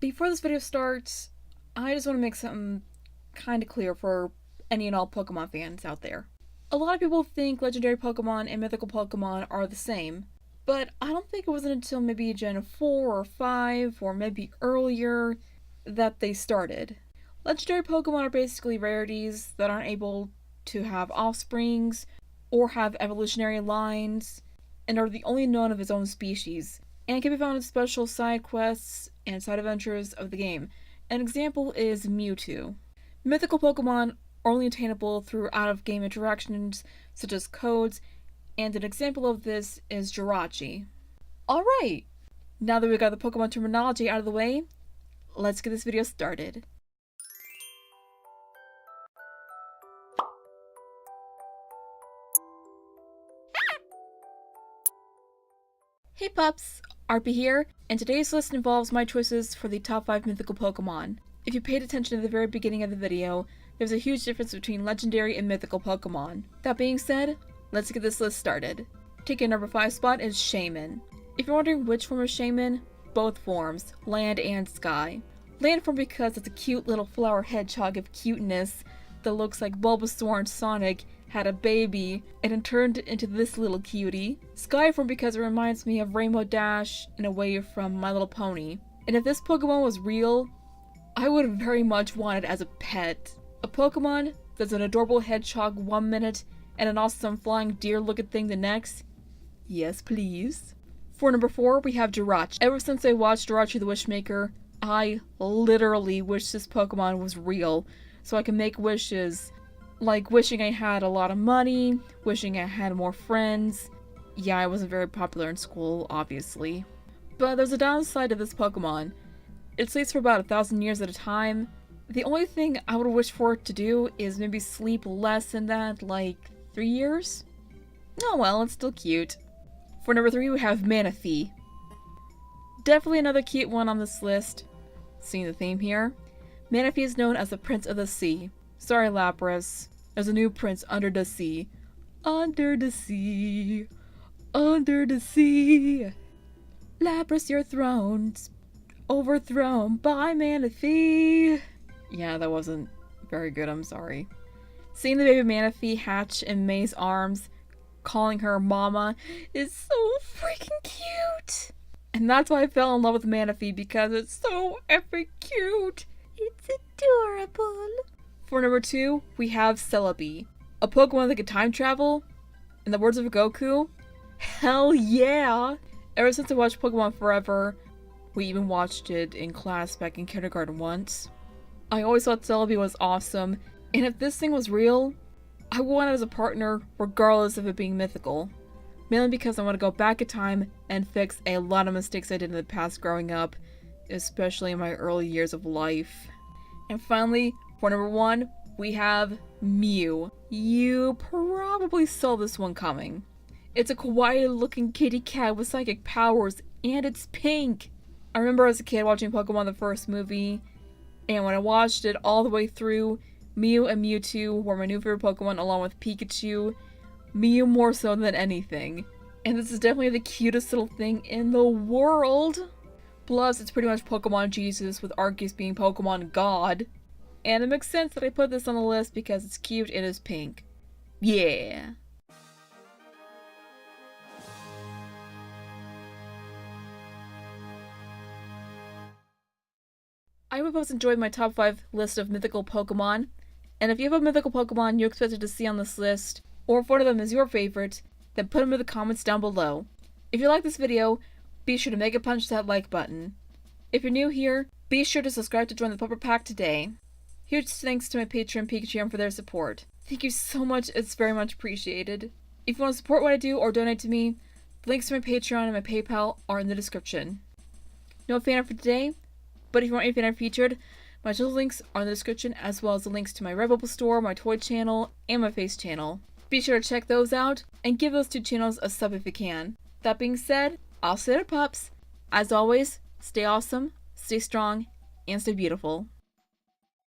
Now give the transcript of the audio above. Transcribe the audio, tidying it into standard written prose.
Before this video starts, I just want to make something kind of clear for any and all Pokemon fans out there. A lot of people think legendary Pokemon and mythical Pokemon are the same, but I don't think it wasn't until maybe Gen 4 or 5 or maybe earlier that they started. Legendary Pokemon are basically rarities that aren't able to have offsprings or have evolutionary lines and are the only known of its own species, and can be found in special side quests and side adventures of the game. An example is Mewtwo. Mythical Pokemon are only attainable through out-of-game interactions such as codes, and an example of this is Jirachi. Alright, now that we got the Pokemon terminology out of the way, let's get this video started. Hey pups, RP here, and today's list involves my choices for the top 5 mythical Pokemon. If you paid attention to the very beginning of the video, there's a huge difference between legendary and mythical Pokemon. That being said, let's get this list started. Taking number 5 spot is Shaymin. If you're wondering which form of Shaymin, both forms, land and sky. Land form because it's a cute little flower hedgehog of cuteness that looks like Bulbasaur and Sonic had a baby and it turned into this little cutie. Sky form because it reminds me of Rainbow Dash in a way from My Little Pony. And if this Pokemon was real, I would very much want it as a pet. A Pokemon that's an adorable hedgehog one minute and an awesome flying deer looking thing the next? Yes please. For number 4 we have Jirachi. Ever since I watched Jirachi the Wishmaker, I literally wish this Pokemon was real so I can make wishes. Like wishing I had a lot of money, wishing I had more friends. Yeah, I wasn't very popular in school, obviously. But there's a downside to this Pokemon. It sleeps for about 1,000 years at a time. The only thing I would wish for it to do is maybe sleep less than that, like 3 years? Oh well, it's still cute. For number 3 we have Manaphy. Definitely another cute one on this list. Seeing the theme here. Manaphy is known as the Prince of the Sea. Sorry Lapras, there's a new prince under the sea. Under the sea, under the sea. Lapras, your throne's overthrown by Manaphy. Yeah, that wasn't very good, I'm sorry. Seeing the baby Manaphy hatch in May's arms, calling her mama, is so freaking cute. And that's why I fell in love with Manaphy, because it's so epic cute. It's adorable. For number 2, we have Celebi, a Pokemon that can time travel. In the words of Goku, hell yeah! Ever since I watched Pokemon Forever, we even watched it in class back in kindergarten once, I always thought Celebi was awesome, and if this thing was real, I would want it as a partner regardless of it being mythical. Mainly because I want to go back in time and fix a lot of mistakes I did in the past growing up, especially in my early years of life. And finally, for number 1, we have Mew. You probably saw this one coming. It's a kawaii looking kitty cat with psychic powers, and it's pink! I remember as a kid watching Pokemon the first movie, and when I watched it all the way through, Mew and Mewtwo were my new favorite Pokemon along with Pikachu. Mew more so than anything. And this is definitely the cutest little thing in the world! Plus, it's pretty much Pokemon Jesus with Arceus being Pokemon God. And it makes sense that I put this on the list because it's cute and it's pink. Yeah! I hope you guys enjoyed my top 5 list of mythical Pokemon. And if you have a mythical Pokemon you expected to see on this list, or if one of them is your favorite, then put them in the comments down below. If you like this video, be sure to mega punch that like button. If you're new here, be sure to subscribe to join the Pupper Pack today. Huge thanks to my Patreon and Patreon for their support. Thank you so much, it's very much appreciated. If you want to support what I do or donate to me, the links to my Patreon and my PayPal are in the description. No fan art for today, but if you want any fan art featured, my channel links are in the description, as well as the links to my Redbubble store, my toy channel, and my face channel. Be sure to check those out, and give those 2 channels a sub if you can. That being said, I'll see you later pups. As always, stay awesome, stay strong, and stay beautiful.